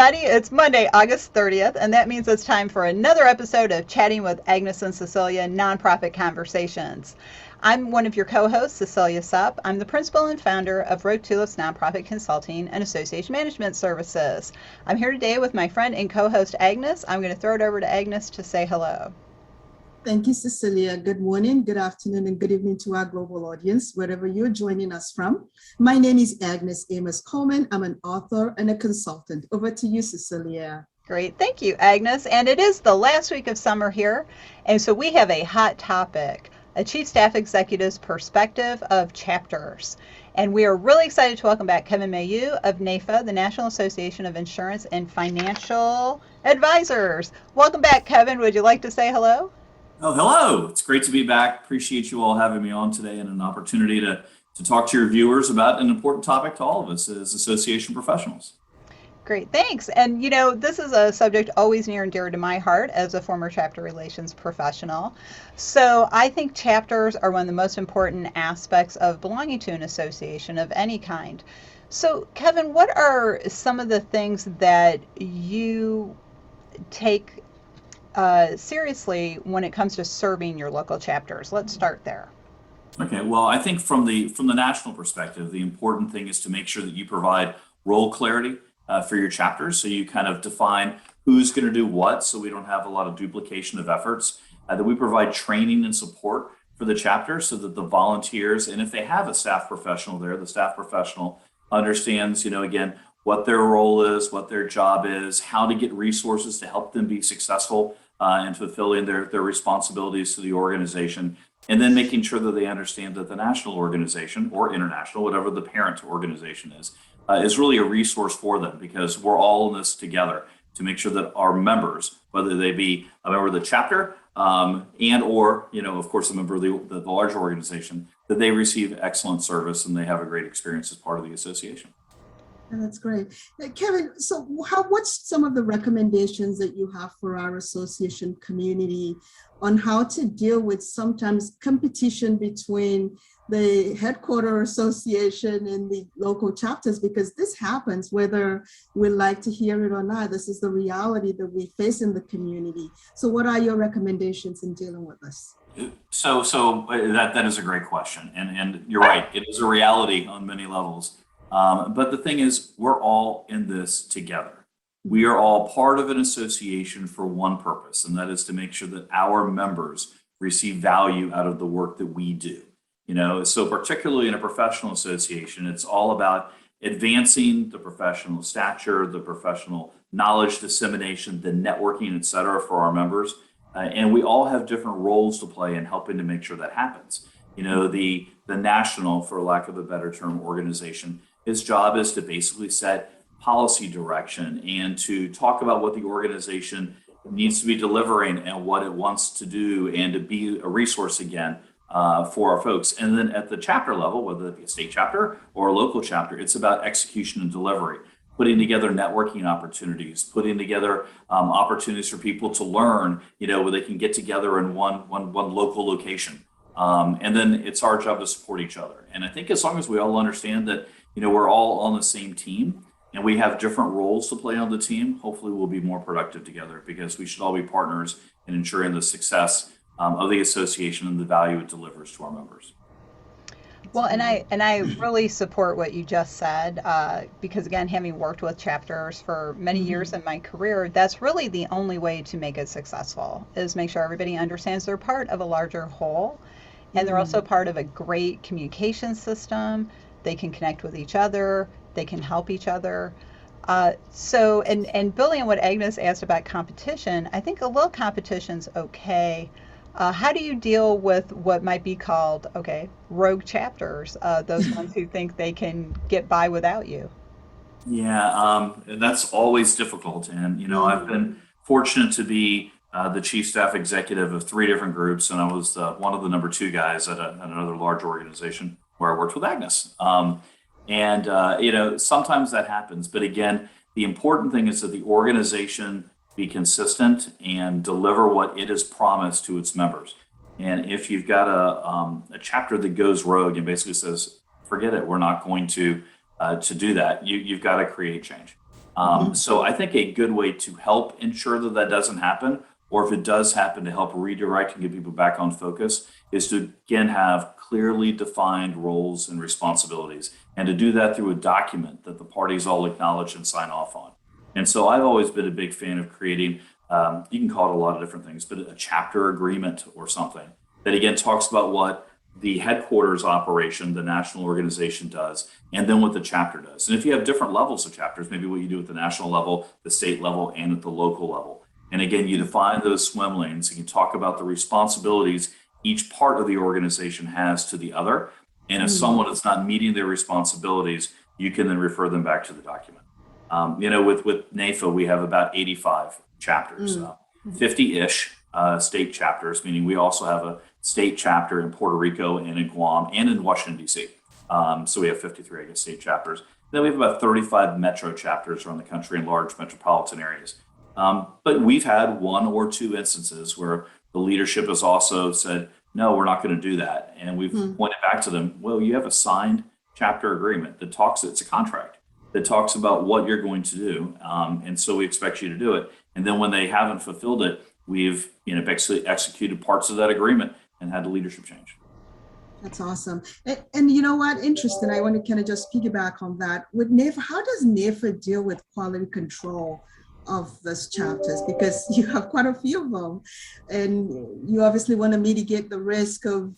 everybody. It's Monday, August 30th, and that means it's time for another episode of Chatting with Agnes and Cecilia Nonprofit Conversations. I'm one of your co-hosts, Cecilia Supp. I'm the principal and founder of Road Tulips Nonprofit Consulting and Association Management Services. I'm here today with my friend and co-host, Agnes. I'm going to throw it over to Agnes to say hello. Thank you, Cecilia. Good morning, good afternoon, and good evening to our global audience, wherever you're joining us from. My name is Agnes Amos Coleman. I'm an author and a consultant. Over to you, Cecilia. Great. Thank you, Agnes. And it is the last week of summer here. And so we have a hot topic, a Chief Staff Executive's perspective of chapters. And we are really excited to welcome back Kevin Mayeux of NAIFA, the National Association of Insurance and Financial Advisors. Welcome back, Kevin. Would you like to say hello? Oh, hello. It's great to be back. Appreciate you all having me on today and an opportunity to talk to your viewers about an important topic to all of us as association professionals. Great, thanks. And you know, this is a subject always near and dear to my heart as a former chapter relations professional. So I think chapters are one of the most important aspects of belonging to an association of any kind. So Kevin, what are some of the things that you take seriously when it comes to serving your local chapters? Let's start there. Okay, well, I think from the national perspective, the important thing is to make sure that you provide role clarity for your chapters. So you kind of define who's going to do what, so we don't have a lot of duplication of efforts. That we provide training and support for the chapter so that the volunteers, and if they have a staff professional there, the staff professional understands, again, what their role is, what their job is, how to get resources to help them be successful in fulfilling their responsibilities to the organization, and then making sure that they understand that the national organization or international, whatever the parent organization is really a resource for them, because we're all in this together to make sure that our members, whether they be a member of the chapter and or, of course, a member of the larger organization, that they receive excellent service and they have a great experience as part of the association. That's great. Kevin, so what's some of the recommendations that you have for our association community on how to deal with sometimes competition between the headquarter association and the local chapters? Because this happens whether we like to hear it or not. This is the reality that we face in the community. So what are your recommendations in dealing with this? So that is a great question. And you're right, it is a reality on many levels. But the thing is, we're all in this together. We are all part of an association for one purpose, and that is to make sure that our members receive value out of the work that we do. So particularly in a professional association, it's all about advancing the professional stature, the professional knowledge dissemination, the networking, et cetera, for our members. And we all have different roles to play in helping to make sure that happens. The national, for lack of a better term, organization, his job is to basically set policy direction and to talk about what the organization needs to be delivering and what it wants to do, and to be a resource again for our folks. And then at the chapter level, whether it be a state chapter or a local chapter, it's about execution and delivery, putting together networking opportunities, putting together opportunities for people to learn, where they can get together in one local location. And then it's our job to support each other. And I think as long as we all understand that, we're all on the same team and we have different roles to play on the team, hopefully we'll be more productive together, because we should all be partners in ensuring the success of the association and the value it delivers to our members. Well, and I really support what you just said, because again, having worked with chapters for many years in my career, that's really the only way to make it successful, is make sure everybody understands they're part of a larger whole, and they're also part of a great communication system. They can connect with each other, they can help each other. And building on what Agnes asked about competition, I think a little competition's okay. How do you deal with what might be called, rogue chapters, those ones who think they can get by without you? Yeah, that's always difficult. And, I've been fortunate to be the chief staff executive of 3 different groups, and I was one of the number 2 guys at another large organization where I worked with Agnes. Sometimes that happens. But again, the important thing is that the organization be consistent and deliver what it has promised to its members. And if you've got a chapter that goes rogue and basically says, forget it, we're not going to do that, you've got to create change. So I think a good way to help ensure that that doesn't happen, or if it does happen, to help redirect and get people back on focus, is to again have clearly defined roles and responsibilities, and to do that through a document that the parties all acknowledge and sign off on. And so I've always been a big fan of creating, you can call it a lot of different things, but a chapter agreement or something that again talks about what the headquarters operation, the national organization does, and then what the chapter does. And if you have different levels of chapters, maybe what you do at the national level, the state level, and at the local level. And again, you define those swim lanes and you talk about the responsibilities each part of the organization has to the other. And if someone is not meeting their responsibilities, you can then refer them back to the document. With NAIFA, we have about 85 chapters, 50-ish state chapters, meaning we also have a state chapter in Puerto Rico and in Guam and in Washington, D.C. So we have 53, I guess, state chapters. Then we have about 35 metro chapters around the country in large metropolitan areas. But we've had one or two instances where the leadership has also said, no, we're not going to do that. And we've pointed back to them, well, you have a signed chapter agreement that talks, it's a contract that talks about what you're going to do. And so we expect you to do it. And then when they haven't fulfilled it, we've basically executed parts of that agreement and had the leadership change. That's awesome. And you know what? Interesting. I want to kind of just piggyback on that. With NAIFA, how does NAIFA deal with quality control of those chapters? Because you have quite a few of them, and you obviously want to mitigate the risk of,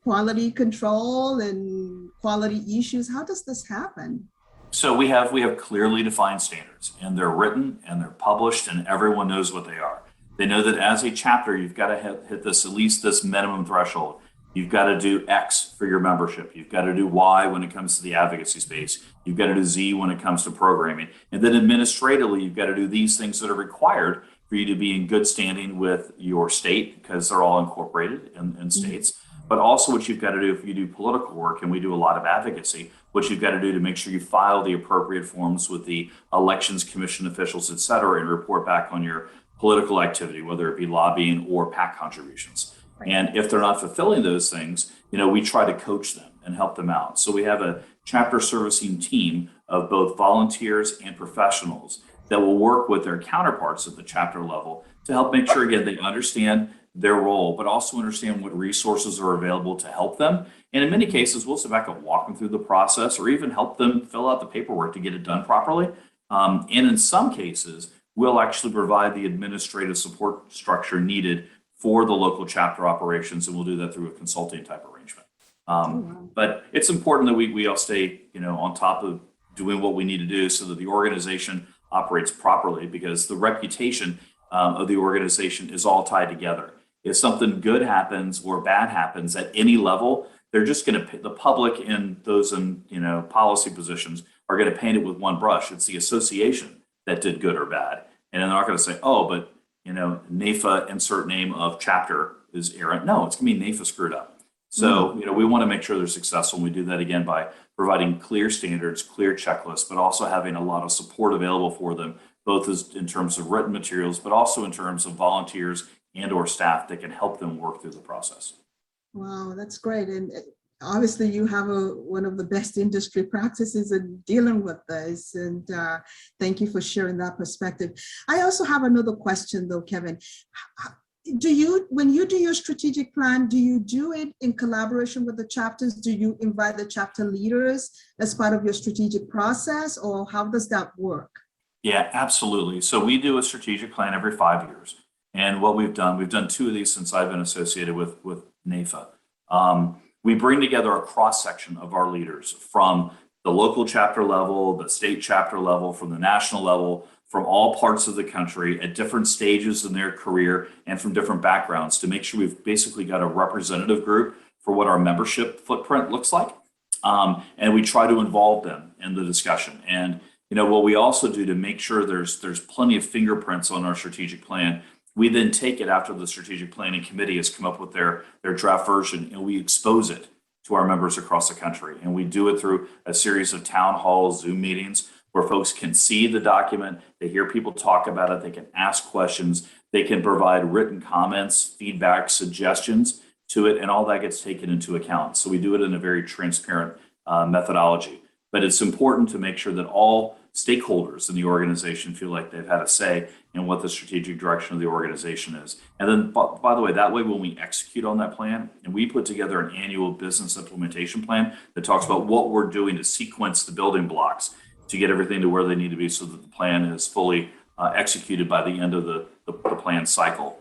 quality control and quality issues. How does this happen? So we have clearly defined standards, and they're written and they're published, and everyone knows what they are. They know that as a chapter, you've got to hit this, at least this minimum threshold. You've got to do X for your membership. You've got to do Y when it comes to the advocacy space. You've got to do Z when it comes to programming. And then administratively, you've got to do these things that are required for you to be in good standing with your state, because they're all incorporated in states. But also what you've got to do if you do political work, and we do a lot of advocacy, what you've got to do to make sure you file the appropriate forms with the elections commission officials, et cetera, and report back on your political activity, whether it be lobbying or PAC contributions. Right. And if they're not fulfilling those things, we try to coach them and help them out. So we have a chapter servicing team of both volunteers and professionals that will work with their counterparts at the chapter level to help make sure, again, they understand their role, but also understand what resources are available to help them. And in many cases, we'll sit back and walk them through the process, or even help them fill out the paperwork to get it done properly. And in some cases, we'll actually provide the administrative support structure needed for the local chapter operations, and we'll do that through a consulting type arrangement. But it's important that we all stay, on top of doing what we need to do so that the organization operates properly, because the reputation of the organization is all tied together. If something good happens or bad happens at any level, they're just going to, the public and those in policy positions are going to paint it with one brush. It's the association that did good or bad, and they're not going to say, oh, but NAIFA insert name of chapter is errant. No, it's going to be NAIFA screwed up. So we want to make sure they're successful. And we do that again by providing clear standards, clear checklists, but also having a lot of support available for them, both in terms of written materials, but also in terms of volunteers and or staff that can help them work through the process. Wow, that's great. And obviously you have one of the best industry practices in dealing with this. And thank you for sharing that perspective. I also have another question though, Kevin. When you do your strategic plan, do you do it in collaboration with the chapters? Do you invite the chapter leaders as part of your strategic process, or how does that work? Yeah, absolutely. So we do a strategic plan every 5 years. And what we've done two of these since I've been associated with NAIFA. We bring together a cross-section of our leaders from the local chapter level, the state chapter level, from the national level, from all parts of the country at different stages in their career and from different backgrounds, to make sure we've basically got a representative group for what our membership footprint looks like. And we try to involve them in the discussion. And what we also do to make sure there's plenty of fingerprints on our strategic plan, we then take it after the strategic planning committee has come up with their draft version, and we expose it to our members across the country. And we do it through a series of town halls, Zoom meetings, where folks can see the document, they hear people talk about it, they can ask questions, they can provide written comments, feedback, suggestions to it, and all that gets taken into account. So we do it in a very transparent methodology. But it's important to make sure that all stakeholders in the organization feel like they've had a say in what the strategic direction of the organization is. And then, by the way, that way, when we execute on that plan and we put together an annual business implementation plan that talks about what we're doing to sequence the building blocks to get everything to where they need to be so that the plan is fully executed by the end of the plan cycle.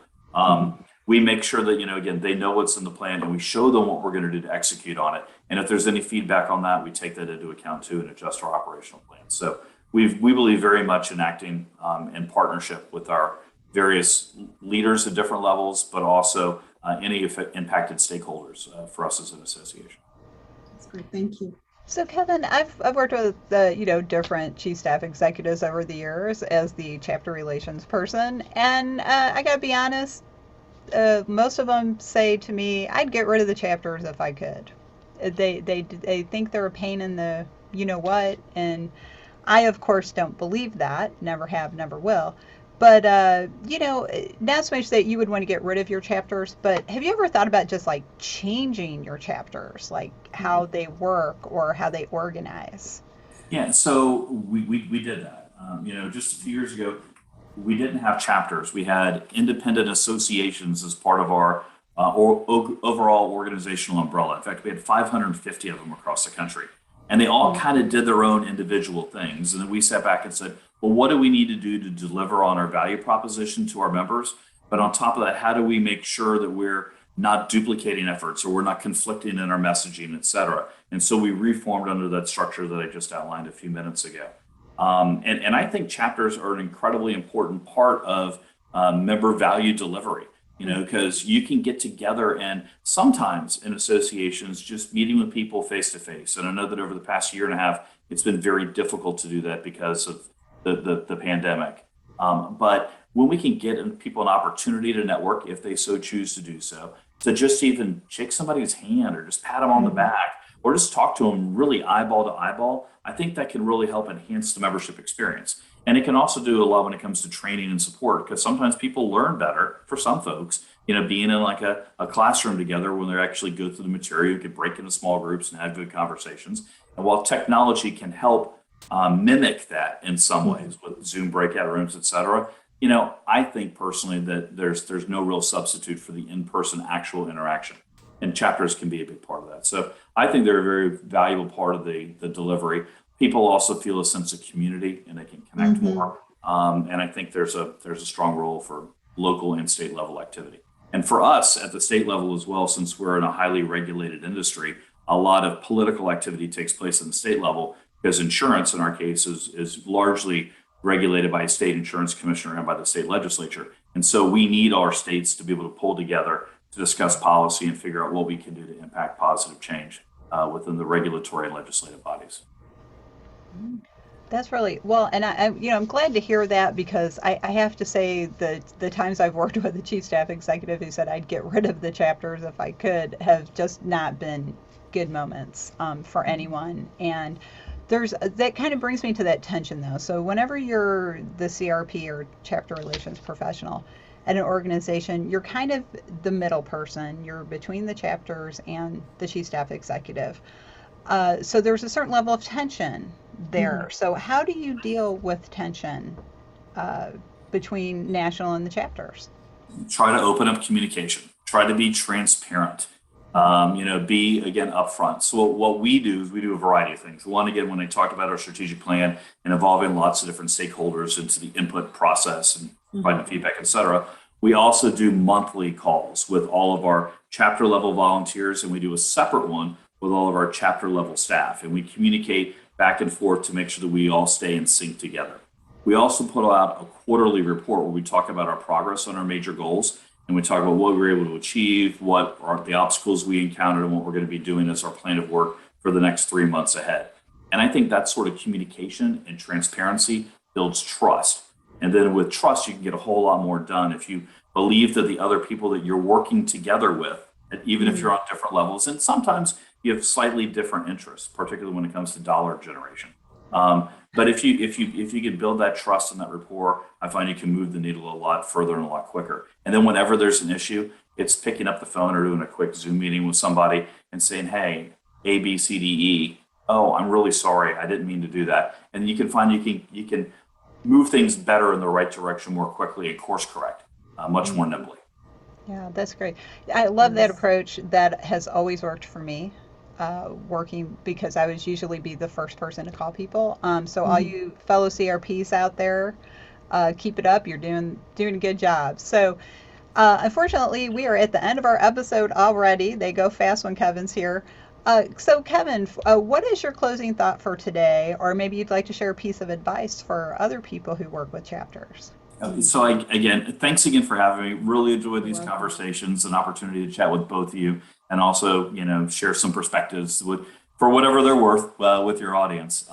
We make sure that, again, they know what's in the plan and we show them what we're going to do to execute on it. And if there's any feedback on that, we take that into account too and adjust our operational plans. So we believe very much in acting in partnership with our various leaders at different levels, but also any impacted stakeholders for us as an association. That's great. Thank you. So Kevin, I've worked with different chief staff executives over the years as the chapter relations person, and I gotta be honest, most of them say to me, "I'd get rid of the chapters if I could." They think they're a pain in the what, and I of course don't believe that. Never have, never will. But not so much that you would want to get rid of your chapters, but have you ever thought about just like changing your chapters, like how they work or how they organize? Yeah, so we did that. Just a few years ago, we didn't have chapters. We had independent associations as part of our overall organizational umbrella. In fact, we had 550 of them across the country. And they all kind of did their own individual things. And then we sat back and said, well, what do we need to do to deliver on our value proposition to our members? But on top of that, how do we make sure that we're not duplicating efforts or we're not conflicting in our messaging, et cetera? And so we reformed under that structure that I just outlined a few minutes ago. And I think chapters are an incredibly important part of member value delivery, because you can get together and sometimes in associations, just meeting with people face to face. And I know that over the past year and a half, it's been very difficult to do that because of the pandemic. But when we can get people an opportunity to network, if they so choose to do so, to just even shake somebody's hand or just pat them on the back or just talk to them really eyeball to eyeball, I think that can really help enhance the membership experience. And it can also do a lot when it comes to training and support, because sometimes people learn better, for some folks, being in like a classroom together when they actually go through the material, you can break into small groups and have good conversations. And while technology can help mimic that in some ways with Zoom breakout rooms, et cetera, I think personally that there's no real substitute for the in-person actual interaction. And chapters can be a big part of that. So I think they're a very valuable part of the delivery. People also feel a sense of community and they can connect more. And I think there's a strong role for local and state level activity. And for us at the state level as well, since we're in a highly regulated industry, a lot of political activity takes place in the state level because insurance in our case is largely regulated by a state insurance commissioner and by the state legislature. And so we need our states to be able to pull together to discuss policy and figure out what we can do to impact positive change within the regulatory and legislative bodies. That's really well, and I'm glad to hear that because I have to say the times I've worked with a chief staff executive who said I'd get rid of the chapters if I could have just not been good moments for anyone. And that kind of brings me to that tension though. So whenever you're the CRP or chapter relations professional at an organization, you're kind of the middle person. You're between the chapters and the chief staff executive. So there's a certain level of tension there. So how do you deal with tension between national and the chapters? Try to open up communication. Try to be transparent. Be again upfront. So what we do is we do a variety of things. One, again, when I talked about our strategic plan and involving lots of different stakeholders into the input process and providing feedback, et cetera, we also do monthly calls with all of our chapter level volunteers, and we do a separate one with all of our chapter level staff, and we communicate back and forth to make sure that we all stay in sync together. We also put out a quarterly report where we talk about our progress on our major goals, and we talk about what we were able to achieve, what are the obstacles we encountered, and what we're going to be doing as our plan of work for the next 3 months ahead. And I think that sort of communication and transparency builds trust. And then with trust, you can get a whole lot more done if you believe that the other people that you're working together with, even if you're on different levels, and sometimes you have slightly different interests, particularly when it comes to dollar generation. But if you can build that trust and that rapport, I find you can move the needle a lot further and a lot quicker. And then whenever there's an issue, it's picking up the phone or doing a quick Zoom meeting with somebody and saying, hey, A, B, C, D, E, oh, I'm really sorry, I didn't mean to do that. And you can find you can move things better in the right direction more quickly and course correct much more nimbly. Yeah, that's great. I love that Yes. approach. That has always worked for me, working because I was usually be the first person to call people. So all Mhm. you fellow CRPs out there, keep it up. You're doing a good job. So unfortunately, we are at the end of our episode already. They go fast when Kevin's here. So Kevin, what is your closing thought for today, or maybe you'd like to share a piece of advice for other people who work with chapters? So again, thanks again for having me. Really enjoyed You're these welcome. conversations, an opportunity to chat with both of you, and also share some perspectives for whatever they're worth with your audience.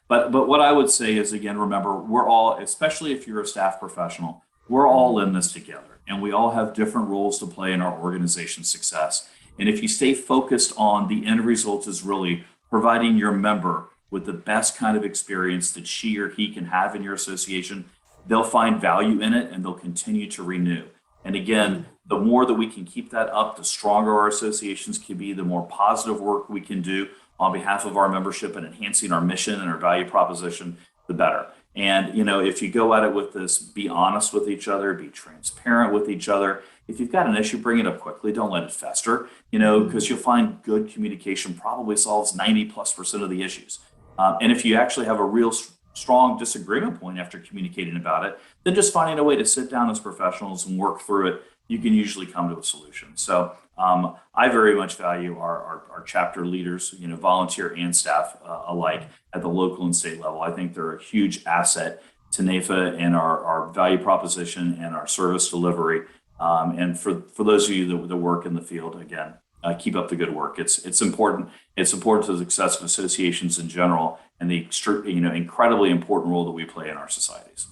But what I would say is again, remember we're all, especially if you're a staff professional, we're all in this together, and we all have different roles to play in our organization's success. And if you stay focused on the end result is really providing your member with the best kind of experience that she or he can have in your association, they'll find value in it and they'll continue to renew. And again, the more that we can keep that up, the stronger our associations can be, the more positive work we can do on behalf of our membership and enhancing our mission and our value proposition, the better. And if you go at it with this, be honest with each other, be transparent with each other. If you've got an issue, bring it up quickly. Don't let it fester, because you'll find good communication probably solves 90+% of the issues. And if you actually have a real strong disagreement point after communicating about it, then just finding a way to sit down as professionals and work through it, you can usually come to a solution. So I very much value our chapter leaders, volunteer and staff alike at the local and state level. I think they're a huge asset to NAIFA and our value proposition and our service delivery. And for those of you that work in the field, again, keep up the good work. It's important. It's important to the success of associations in general, and the incredibly important role that we play in our societies.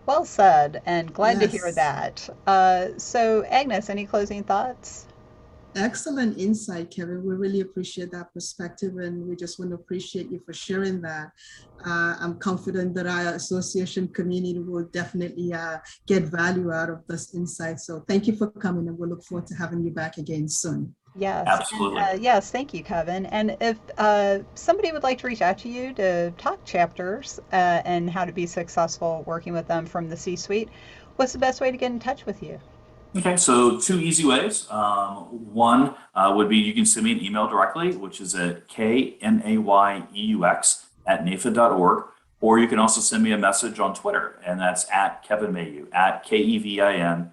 Well said, and glad to hear Yes. that. So Agnes, any closing thoughts? Excellent insight, Kevin. We really appreciate that perspective, and we just want to appreciate you for sharing that. I'm confident that our association community will definitely get value out of this insight. So thank you for coming, and we'll look forward to having you back again soon. Yes, and Absolutely. yes, thank you, Kevin. And if somebody would like to reach out to you to talk chapters and how to be successful working with them from the C-suite, what's the best way to get in touch with you? Okay, so two easy ways. One would be you can send me an email directly, which is at kmayeux at naifa.org, or you can also send me a message on Twitter, and that's at Kevin Mayeux, at KevinMayeux.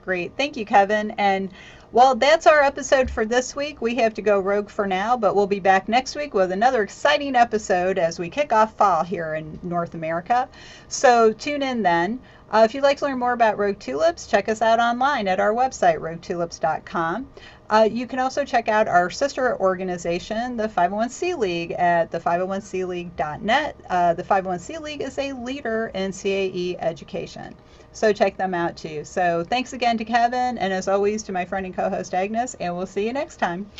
Great. Thank you, Kevin. And well, that's our episode for this week. We have to go rogue for now, but we'll be back next week with another exciting episode as we kick off fall here in North America. So tune in then. If you'd like to learn more about Rogue Tulips, check us out online at our website, roguetulips.com. You can also check out our sister organization, the 501c League, at the501cleague.net. The 501c League is a leader in CAE education. So check them out too. So thanks again to Kevin, and as always to my friend and co-host Agnes, and we'll see you next time.